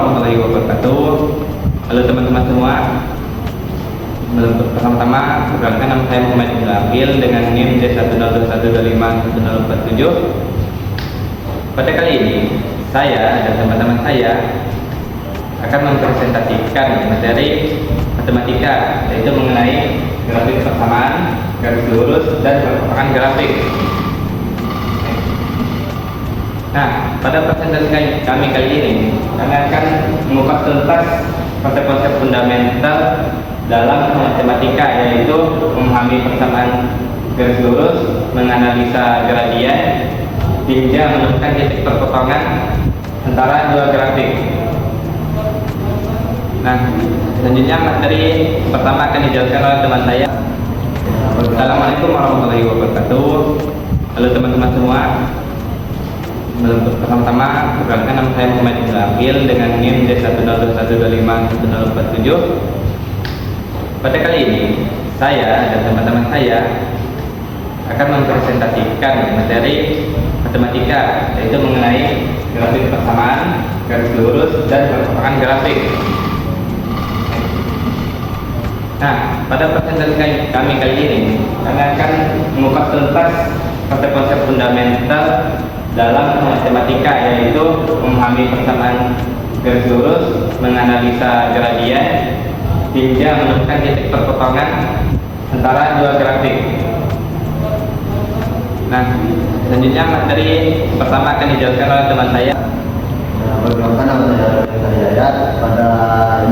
warahmatullahi wabarakatuh. Halo teman-teman semua. Pertama-tama, perkenalkan nama saya Muhammad Ibrahim dengan NIM D1021251047. Pada kali ini, saya dan teman-teman saya akan mempresentasikan materi matematika, yaitu mengenai grafik persamaan, garis lurus, dan perkembangan grafik. Nah, pada presentasi kami kali ini, kami akan mengupas tuntas konsep-konsep fundamental dalam matematika, yaitu memahami persamaan garis lurus, menganalisa gradien, hingga menemukan titik perpotongan antara dua grafik. Nah, selanjutnya materi pertama akan dijelaskan oleh teman saya. Assalamualaikum warahmatullahi wabarakatuh. Halo teman-teman semua. Pertama-tama, perkenalkan nama saya Muhammad Ibrahim dengan NIM D1021251047. Pada kali ini, saya dan teman-teman saya akan mempresentasikan materi matematika, yaitu mengenai grafik persamaan, garis lurus, dan perkembangan grafik. Nah, pada presentasi kami kali ini, kami akan mengupas tuntas konsep-konsep fundamental dalam matematika, yaitu memahami persamaan garis lurus, menganalisa gradien, hingga menemukan titik perpotongan antara dua grafik. Nah, selanjutnya materi pertama akan dijelaskan oleh teman saya. Perkenalkan nama saya Yayat. Pada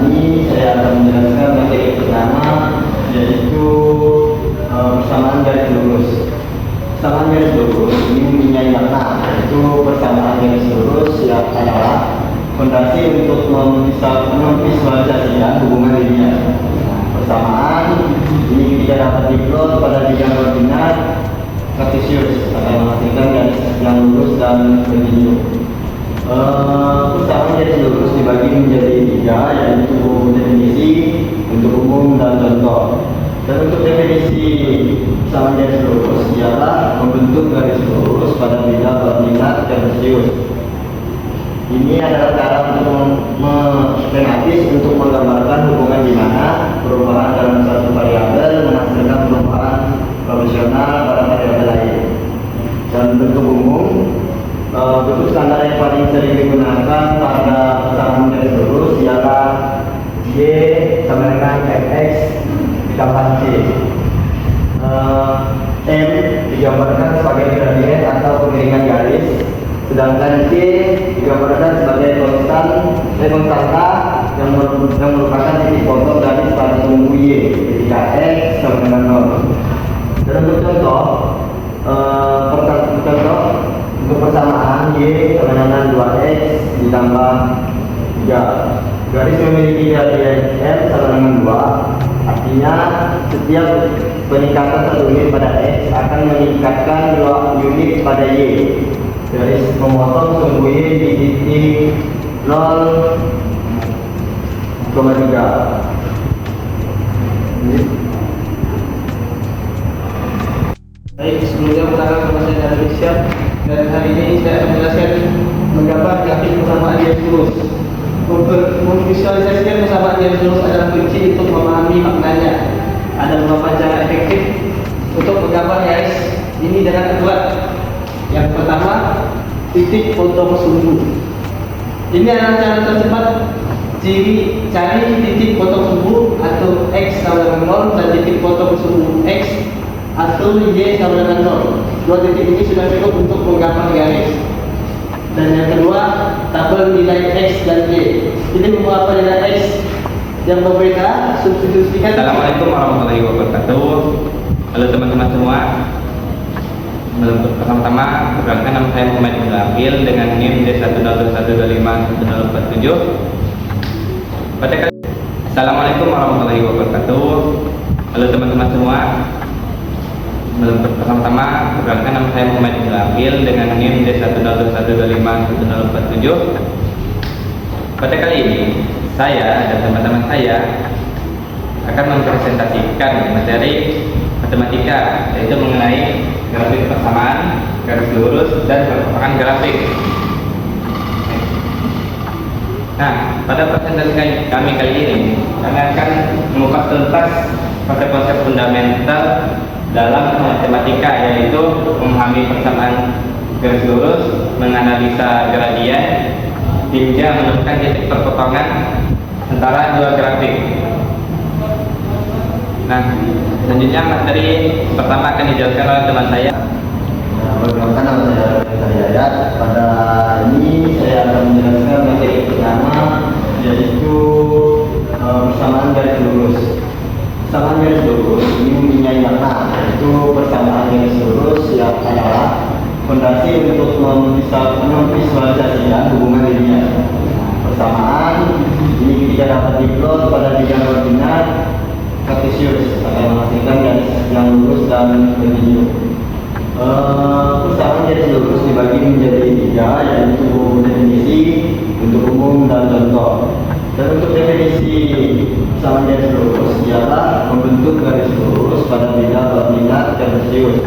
ini saya akan menjelaskan materi pertama, yaitu persamaan garis lurus. Persamaan garis lurus ini mempunyai makna, yaitu persamaan garis lurus yang adalah fondasi untuk memvisualisasikan hubungan linear. Persamaan ini tidak dapat diplot pada bidang koordinat kartesius akan menghasilkan garis yang lurus dan berjinjung. Persamaan garis lurus dibagi menjadi tiga, yaitu definisi, bentuk umum, dan contoh. Dan untuk definisi persamaan garis lurus ialah membentuk garis lurus pada bidang koordinat kartesius. Ini adalah cara untuk skematis untuk menggambarkan hubungan di mana perubahan dalam satu variabel menghasilkan perubahan proporsional pada variabel lain. Dan bentuk umum, bentuk standar yang paling sering digunakan pada persamaan garis lurus ialah Y sama dengan Fx ditambah C. M digambarkan sebagai gradien atau pengiringan garis, sedangkan C digambarkan sebagai konstanta yang merupakan titik potong garis pada sumbu Y ketika X sama dengan 0. Dan untuk contoh, untuk persamaan Y sama dengan 2X ditambah 3. Garis memiliki gradien M sama dengan 2. Artinya setiap peningkatan 1 unit pada X akan meningkatkan 2 unit pada Y. Garis memotong sumbu Y di titik 0,3. Baik, sebelumnya perkenalkan nama saya Darul Isyam, dan hari ini saya akan menjelaskan menggambar grafik persamaan garis lurus. Memvisualisasikan persamaan garis lurus adalah kunci untuk memahami maknanya. Ada beberapa cara efektif untuk menggambar garis ini dengan akurat. Yang pertama, titik potong sumbu. Ini adalah cara tercepat cari titik potong sumbu atau X sama dengan 0 dan titik potong sumbu X atau Y sama dengan 0. Dua titik ini sudah cukup untuk menggambar garis. Dan yang kedua, tabel nilai X dan Y. Ini beberapa nilai X yang berbeda, substitusikan. Assalamualaikum warahmatullahi wabarakatuh. Halo teman-teman semua. Pertama-tama, perkenalkan nama saya Muhammad Ibrahim dengan NIM D1021251047. Pada kali Assalamualaikum warahmatullahi wabarakatuh. Halo teman-teman semua. Pertama-tama, perkenalkan nama saya Muhammad Ibrahim dengan NIM D1021251047. Pada kali ini, saya dan teman-teman saya akan mempresentasikan materi matematika, yaitu mengenai grafik persamaan, garis lurus, dan perkembangan grafik. Nah, pada presentasi kami kali ini, kami akan mengupas tuntas konsep-konsep fundamental dalam matematika, yaitu memahami persamaan garis lurus, menganalisa gradien, hingga menemukan titik perpotongan antara dua grafik. Nah, selanjutnya materi pertama akan dijelaskan oleh teman saya. Perkenalkan, nama saya Yayat. Pada ini saya akan menjelaskan materi pertama, yaitu persamaan garis lurus. Persamaan garis lurus ini mempunyai makna, yaitu persamaan garis lurus yang adalah fondasi untuk memvisualisasikan hubungan linear. Persamaan ini ketika dapat diplot pada tiga koordinat kartesius akan menghasilkan garis yang lurus dan berliku. Persamaan garis lurus dibagi menjadi tiga, yaitu definisi, bentuk umum, dan contoh. Dan untuk definisi persamaan garis lurus ialah membentuk garis lurus pada tiga koordinat kartesius.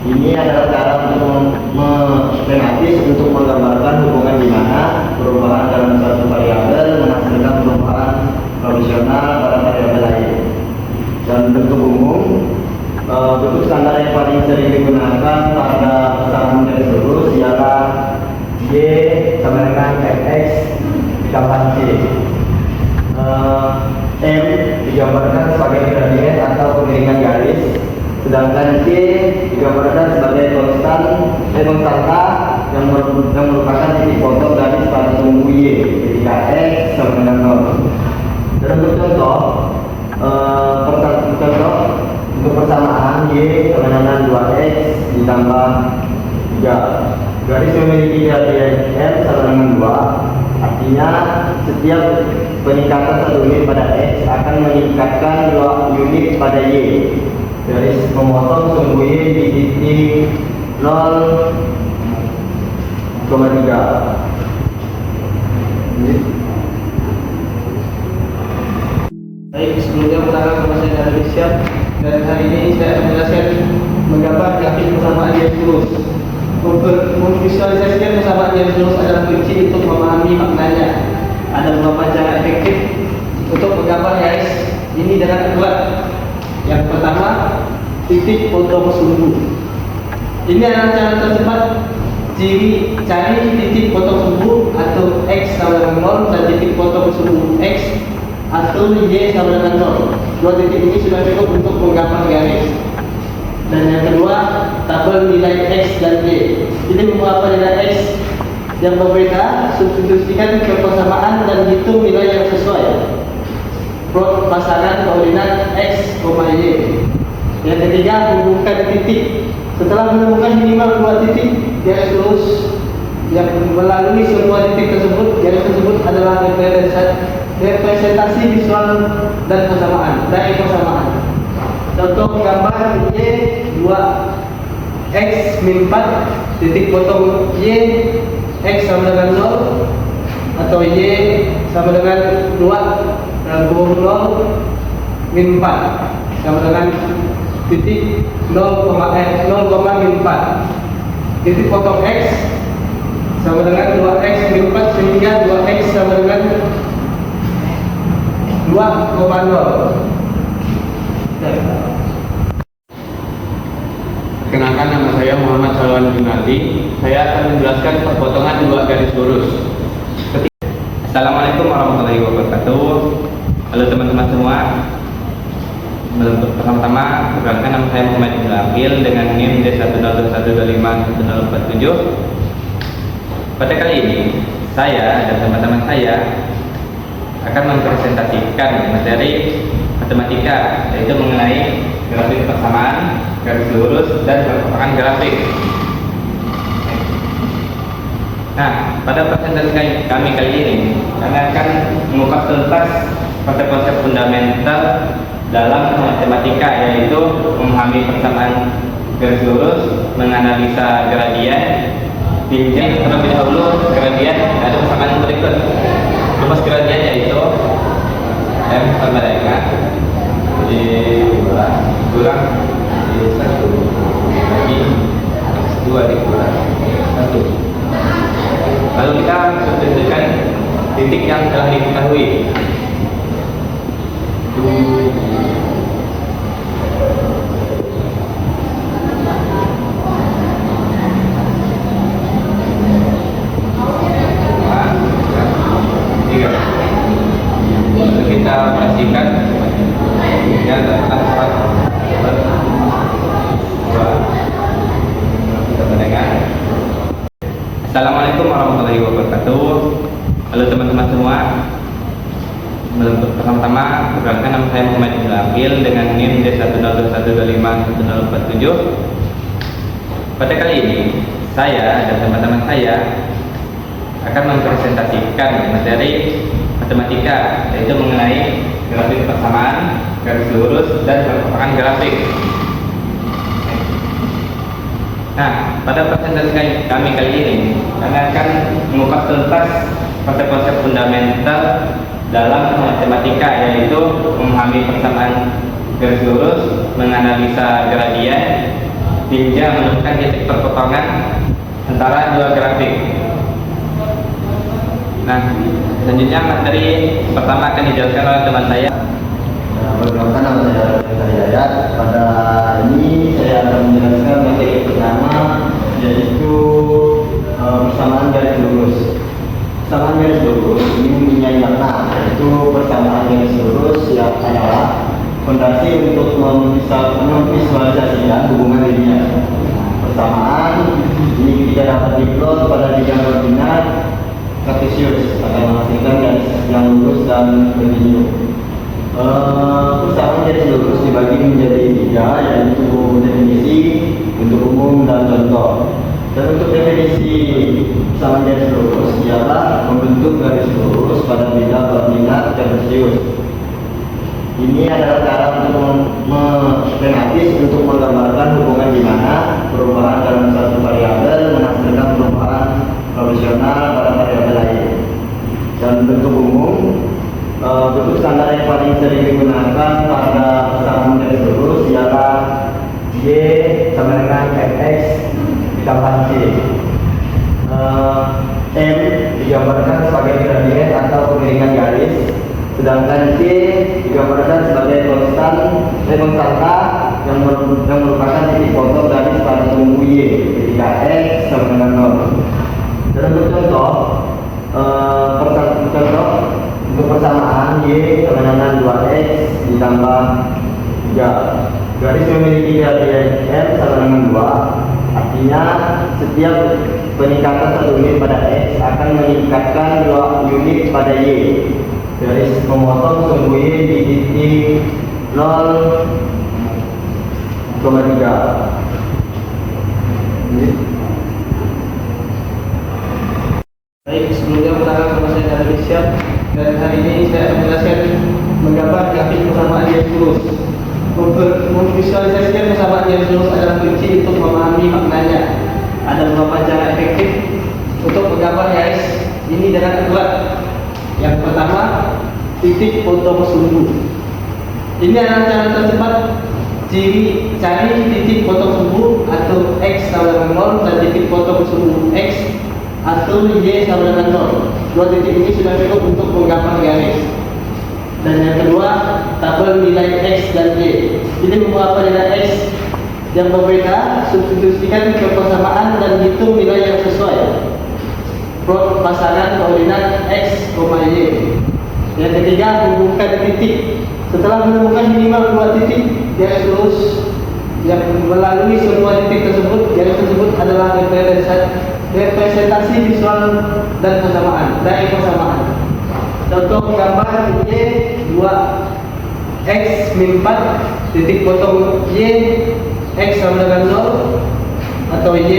Ini adalah cara matematis untuk menggambarkan hubungan di mana perubahan dalam satu variabel menghasilkan perubahan proporsional pada variabel lain. Dan bentuk umum, bentuk standar yang paling sering digunakan pada persamaan garis lurus ialah Y sama dengan Fx ditambah C. M digambarkan sebagai gradien atau kemiringan garis, sedangkan K digambarkan sebagai konstanta yang merupakan titik potong garis pada sumbu Y ketika X sama dengan 0. Dan untuk contoh, untuk persamaan Y sama dengan 2X ditambah 3. Garis memiliki gradien M sama dengan 2, artinya setiap peningkatan 1 unit pada X akan meningkatkan 2 unit pada Y. Garis memotong sumbu Y di titik 0,3. Baik, sebelumnya perkenalkan nama saya Darwin Syah, dan hari ini saya akan menjelaskan menggambar grafik persamaan garis lurus. Memvisualisasikan persamaan garis lurus adalah kunci untuk memahami maknanya. Ada beberapa cara efektif untuk menggambar garis ini dengan akurat. Yang pertama, titik potong sumbu. Ini adalah cara tercepat cari titik potong sumbu atau X sama dengan 0 dan titik potong sumbu X atau Y sama dengan 0. Dua titik ini sudah cukup untuk menggambar garis. Dan yang kedua, tabel nilai X dan Y. Ini beberapa nilai X yang berbeda, substitusikan ke persamaan dan hitung nilai yang sesuai. Plot pasangan koordinat X, Y. Yang ketiga, hubungkan titik. Setelah menemukan minimal 2 titik garis lurus yang melalui semua titik tersebut, garis tersebut adalah representasi visual dan persamaan dari persamaan. Contoh gambar Y 2X min 4 titik potong Y X sama dengan 0 atau Y sama dengan 2 dan 0 min 4 sama dengan titik 0, min 4. Titik potong X sama dengan 2X min 4 sehingga 2X sama dengan 2,0. Perkenalkan, nama saya Muhammad Salwan Junardi. Saya akan menjelaskan perpotongan dua garis lurus. Assalamualaikum warahmatullahi wabarakatuh. Halo teman-teman semua. Pertama-tama, perkenalkan, nama saya Muhammad Junardi dengan NIM D1021251047. Pada kali ini, saya dan teman-teman saya akan mempresentasikan materi matematika, yaitu mengenai grafik persamaan garis lurus dan perpotongan grafik. Nah, pada presentasi kami kali ini, kami akan mengupas tuntas konsep-konsep fundamental dalam matematika, yaitu memahami persamaan garis lurus, menganalisa gradien, hingga terlebih dahulu gradien ada persamaan berikut. Rumus gradien yaitu M sama dengan Y2 kurang Y1 bagi X2 dikurangi 1. Lalu kita substitusikan titik yang telah diketahui. Untuk kita operasikan ya dapat kita mendengar. Assalamualaikum warahmatullahi wabarakatuh. Halo teman-teman semua. Pertama-tama, perkenalkan nama saya Muhammad Ibnu Akil dengan NIM D102125147. Pada kali ini, saya dan teman-teman saya akan mempresentasikan materi matematika, yaitu mengenai grafik persamaan, garis lurus, dan perkembangan grafik. Nah, pada presentasi kami kali ini, kami akan mengupas tuntas konsep-konsep fundamental dalam matematika, yaitu memahami persamaan garis lurus, menganalisa gradien, hingga menemukan titik perpotongan antara dua grafik. Nah, selanjutnya materi pertama akan dijelaskan oleh teman saya. Perkenalkan nama saya Yayat. Pada ini saya akan menjelaskan materi pertama, yaitu persamaan garis lurus. Persamaan garis lurus ini mempunyai makna, yaitu persamaan garis lurus yang adalah fondasi untuk memvisualisasikan hubungan linear. Persamaan ini tidak dapat diplot pada bidang koordinat kartesius akan menghasilkan garis yang lurus dan kontinu. Persamaan garis lurus dibagi menjadi tiga, yaitu definisi, bentuk umum, dan contoh. Dan untuk definisi persamaan garis lurus ialah membentuk garis lurus pada bidang koordinat kartesius. Ini adalah cara untuk skematis untuk menggambarkan hubungan di mana perubahan dalam satu variabel menghasilkan perubahan proporsional pada variabel lain. Dan bentuk umum, bentuk standar yang paling sering digunakan pada persamaan garis lurus ialah Y sama dengan fx ditambah C. M digambarkan sebagai gradien atau kemiringan garis, sedangkan C digambarkan sebagai konstanta yang merupakan titik potong garis pada sumbu Y ketika X sama dengan 0. Dan untuk contoh, untuk persamaan Y sama dengan 2X ditambah 3. Garis memiliki gradien M sama dengan 2, artinya setiap peningkatan 1 unit pada X akan meningkatkan 2 unit pada Y. Garis memotong sumbu Y di titik 0,3. Baik, sebelumnya perkenalkan nama saya Darwin Syah, dan hari ini saya akan menjelaskan menggambar grafik persamaan garis lurus. Memvisualisasikan persamaan garis lurus adalah kunci untuk memahami maknanya. Ada beberapa cara efektif untuk menggambar garis ini dengan akurat. Yang pertama, titik potong sumbu. Ini adalah cara tercepat cari titik potong sumbu atau X sama dengan 0 dan titik potong sumbu X atau Y sama dengan 0. Dua titik ini sudah cukup untuk menggambar garis. Dan yang kedua, tabel nilai X dan Y. Ini beberapa nilai X yang berbeda, substitusikan ke persamaan dan hitung nilai yang sesuai. Plot pasangan koordinat X, Y. Yang ketiga, hubungkan titik. Setelah menemukan minimal 2 titik garis lurus yang melalui semua titik tersebut, garis tersebut adalah representasi visual dan persamaan dari persamaan. Contoh gambar Y 2X min 4 titik potong Y X sama dengan 0 atau Y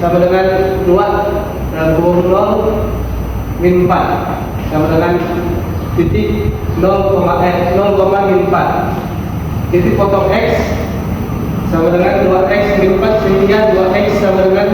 sama dengan 2 dan 0 min 4 sama dengan titik 0, min 4. Titik potong X sama dengan 2X min 4 sehingga 2X sama dengan